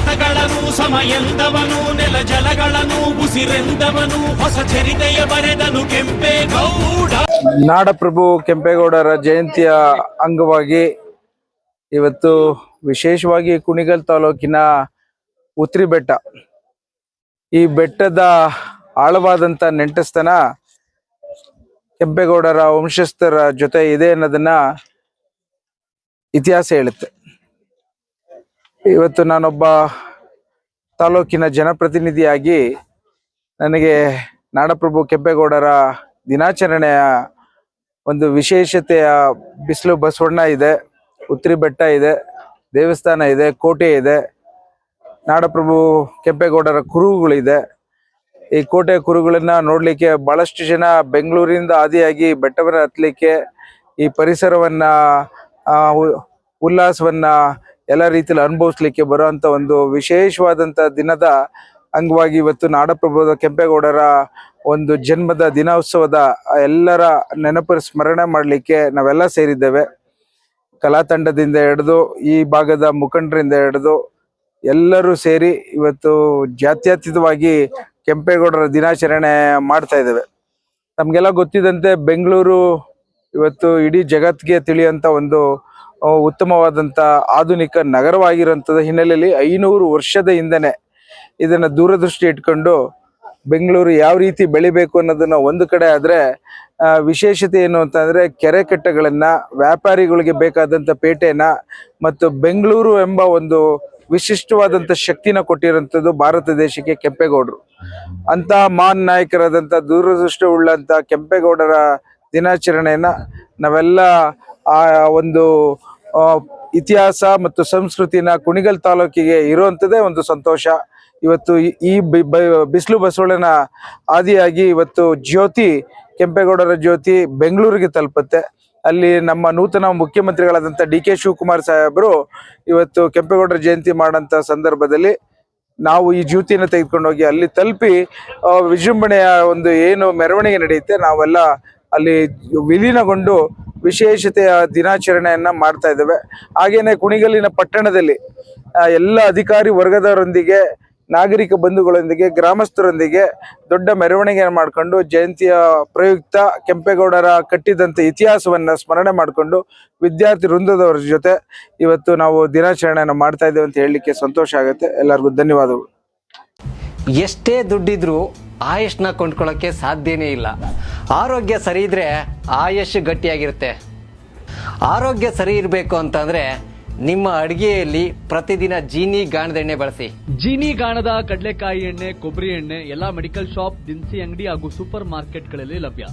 ಮತಗಳನ್ನು ಸಮಯಂದವನು ನೆಲ ಜಲಗಳನ್ನು ಉಸಿರೆಂದವನು ಹೊಸ ಚರಿತೆಯ ಬರೆದನು ಕೆಂಪೇಗೌಡ. ನಾಡಪ್ರಭು ಕೆಂಪೇಗೌಡರ ಜಯಂತಿಯ ಅಂಗವಾಗಿ ಇವತ್ತು ವಿಶೇಷವಾಗಿ ಕುಣಿಗಲ್ ತಾಲೂಕಿನ ಉತ್ರಿ ಬೆಟ್ಟ, ಈ ಬೆಟ್ಟದ ಆಳವಾದಂಥ ನೆಂಟಸ್ತನ ಕೆಂಪೇಗೌಡರ ವಂಶಸ್ಥರ ಜೊತೆ ಇದೆ ಅನ್ನೋದನ್ನ ಇತಿಹಾಸ ಹೇಳುತ್ತೆ. ಇವತ್ತು ನಾನೊಬ್ಬ ತಾಲೂಕಿನ ಜನಪ್ರತಿನಿಧಿಯಾಗಿ ನನಗೆ ನಾಡಪ್ರಭು ಕೆಂಪೇಗೌಡರ ದಿನಾಚರಣೆಯ ಒಂದು ವಿಶೇಷತೆಯ ಬಿಸಿಲು ಬಸವಣ್ಣ ಇದೆ, ಉತ್ರಿ ಬೆಟ್ಟ ಇದೆ, ದೇವಸ್ಥಾನ ಇದೆ, ಕೋಟೆ ಇದೆ, ನಾಡಪ್ರಭು ಕೆಂಪೇಗೌಡರ ಕುರುಹುಗಳಿದೆ. ಈ ಕೋಟೆ ಕುರುಹುಗಳನ್ನ ನೋಡ್ಲಿಕ್ಕೆ ಬಹಳಷ್ಟು ಜನ ಬೆಂಗಳೂರಿನಿಂದ ಆದಿಯಾಗಿ ಬೆಟ್ಟವನ್ನು ಹತ್ತಲಿಕ್ಕೆ ಈ ಪರಿಸರವನ್ನ ಉಲ್ಲಾಸವನ್ನ ಎಲ್ಲ ರೀತಿಯಲ್ಲಿ ಅನುಭವಿಸ್ಲಿಕ್ಕೆ ಬರುವಂತ ಒಂದು ವಿಶೇಷವಾದಂತ ದಿನದ ಅಂಗವಾಗಿ ಇವತ್ತು ನಾಡಪ್ರಭು ಕೆಂಪೇಗೌಡರ ಒಂದು ಜನ್ಮದ ದಿನೋತ್ಸವದ ಎಲ್ಲರ ನೆನಪು ಸ್ಮರಣೆ ಮಾಡಲಿಕ್ಕೆ ನಾವೆಲ್ಲ ಸೇರಿದ್ದೇವೆ. ಕಲಾ ತಂಡದಿಂದ ಹಿಡಿದು ಈ ಭಾಗದ ಮುಖಂಡರಿಂದ ಹಿಡಿದು ಎಲ್ಲರೂ ಸೇರಿ ಇವತ್ತು ಜಾತ್ಯತೀತವಾಗಿ ಕೆಂಪೇಗೌಡರ ದಿನಾಚರಣೆ ಮಾಡ್ತಾ ಇದ್ದೇವೆ. ನಮಗೆಲ್ಲ ಗೊತ್ತಿದ್ದಂತೆ ಬೆಂಗಳೂರು ಇವತ್ತು ಇಡೀ ಜಗತ್ತಿಗೆ ತಿಳಿಯುವಂತ ಒಂದು ಉತ್ತಮವಾದಂಥ ಆಧುನಿಕ ನಗರವಾಗಿರುವಂಥದ್ದು ಹಿನ್ನೆಲೆಯಲ್ಲಿ 500 ವರ್ಷದ ಹಿಂದೆನೆ ಇದನ್ನ ದೂರದೃಷ್ಟಿ ಇಟ್ಕೊಂಡು ಬೆಂಗಳೂರು ಯಾವ ರೀತಿ ಬೆಳಿಬೇಕು ಅನ್ನೋದನ್ನ ಒಂದು ಕಡೆ ಆದ್ರೆ ವಿಶೇಷತೆ ಏನು ಅಂತಂದ್ರೆ ಕೆರೆ ಕಟ್ಟೆಗಳನ್ನ, ವ್ಯಾಪಾರಿಗಳಿಗೆ ಬೇಕಾದಂಥ ಪೇಟೆನ ಮತ್ತು ಬೆಂಗಳೂರು ಎಂಬ ಒಂದು ವಿಶಿಷ್ಟವಾದಂಥ ಶಕ್ತಿನ ಕೊಟ್ಟಿರುವಂಥದ್ದು ಭಾರತ ದೇಶಕ್ಕೆ ಕೆಂಪೇಗೌಡರು. ಅಂತ ಮಾನ್ ನಾಯಕರಾದಂಥ ದೂರದೃಷ್ಟಿ ಉಳ್ಳಂತ ಕೆಂಪೇಗೌಡರ ದಿನಾಚರಣೆಯನ್ನ ನಾವೆಲ್ಲ ಆ ಒಂದು ಇತಿಹಾಸ ಮತ್ತು ಸಂಸ್ಕೃತಿನ ಕುಣಿಗಲ್ ತಾಲೂಕಿಗೆ ಇರುವಂಥದ್ದೇ ಒಂದು ಸಂತೋಷ. ಇವತ್ತು ಈ ಬಿಸಿಲು ಬಸವಣ್ಣನ ಆದಿಯಾಗಿ ಇವತ್ತು ಜ್ಯೋತಿ, ಕೆಂಪೇಗೌಡರ ಜ್ಯೋತಿ ಬೆಂಗಳೂರಿಗೆ ತಲುಪುತ್ತೆ. ಅಲ್ಲಿ ನಮ್ಮ ನೂತನ ಮುಖ್ಯಮಂತ್ರಿಗಳಾದಂಥ ಡಿ ಕೆ ಶಿವಕುಮಾರ್ ಸಾಹೇಬರು ಇವತ್ತು ಕೆಂಪೇಗೌಡರ ಜಯಂತಿ ಮಾಡೋಂಥ ಸಂದರ್ಭದಲ್ಲಿ ನಾವು ಈ ಜ್ಯೋತಿಯನ್ನು ತೆಗೆದುಕೊಂಡು ಹೋಗಿ ಅಲ್ಲಿ ತಲುಪಿ ವಿಜೃಂಭಣೆಯ ಒಂದು ಏನು ಮೆರವಣಿಗೆ ನಡೆಯುತ್ತೆ ನಾವೆಲ್ಲ ಅಲ್ಲಿ ವಿಲೀನಗೊಂಡು ವಿಶೇಷತೆಯ ದಿನಾಚರಣೆಯನ್ನ ಮಾಡ್ತಾ ಇದ್ದೇವೆ. ಹಾಗೇನೆ ಕುಣಿಗಲ್ಲಿನ ಪಟ್ಟಣದಲ್ಲಿ ಎಲ್ಲ ಅಧಿಕಾರಿ ವರ್ಗದವರೊಂದಿಗೆ, ನಾಗರಿಕ ಬಂಧುಗಳೊಂದಿಗೆ, ಗ್ರಾಮಸ್ಥರೊಂದಿಗೆ ದೊಡ್ಡ ಮೆರವಣಿಗೆಯನ್ನು ಮಾಡಿಕೊಂಡು ಜಯಂತಿಯ ಪ್ರಯುಕ್ತ ಕೆಂಪೇಗೌಡರ ಕಟ್ಟಿದಂಥ ಇತಿಹಾಸವನ್ನ ಸ್ಮರಣೆ ಮಾಡಿಕೊಂಡು ವಿದ್ಯಾರ್ಥಿ ವೃಂದದವರ ಜೊತೆ ಇವತ್ತು ನಾವು ದಿನಾಚರಣೆಯನ್ನು ಮಾಡ್ತಾ ಇದ್ದೇವೆ ಅಂತ ಹೇಳಲಿಕ್ಕೆ ಸಂತೋಷ ಆಗುತ್ತೆ. ಎಲ್ಲರಿಗೂ ಧನ್ಯವಾದಗಳು. ಎಷ್ಟೇ ದುಡ್ಡಿದ್ರೂ ಆಯುಷ್ನ ಕೊಂಡ್ಕೊಳ್ಳೋಕ್ಕೆ ಸಾಧ್ಯನೇ ಇಲ್ಲ. ಆರೋಗ್ಯ ಸರಿ ಇದ್ರೆ ಆಯುಷ್ ಗಟ್ಟಿಯಾಗಿರುತ್ತೆ. ಆರೋಗ್ಯ ಸರಿ ಇರಬೇಕು ಅಂತಂದ್ರೆ ನಿಮ್ಮ ಅಡಿಗೆಯಲ್ಲಿ ಪ್ರತಿದಿನ ಜೀನಿ ಗಾಣದ ಎಣ್ಣೆ ಬಳಸಿ. ಜೀನಿ ಗಾಣದ ಕಡಲೆಕಾಯಿ ಎಣ್ಣೆ, ಕೊಬ್ಬರಿ ಎಣ್ಣೆ ಎಲ್ಲಾ ಮೆಡಿಕಲ್ ಶಾಪ್, ದಿನಸಿ ಅಂಗಡಿ ಹಾಗೂ ಸೂಪರ್ ಮಾರ್ಕೆಟ್ಗಳಲ್ಲಿ ಲಭ್ಯ.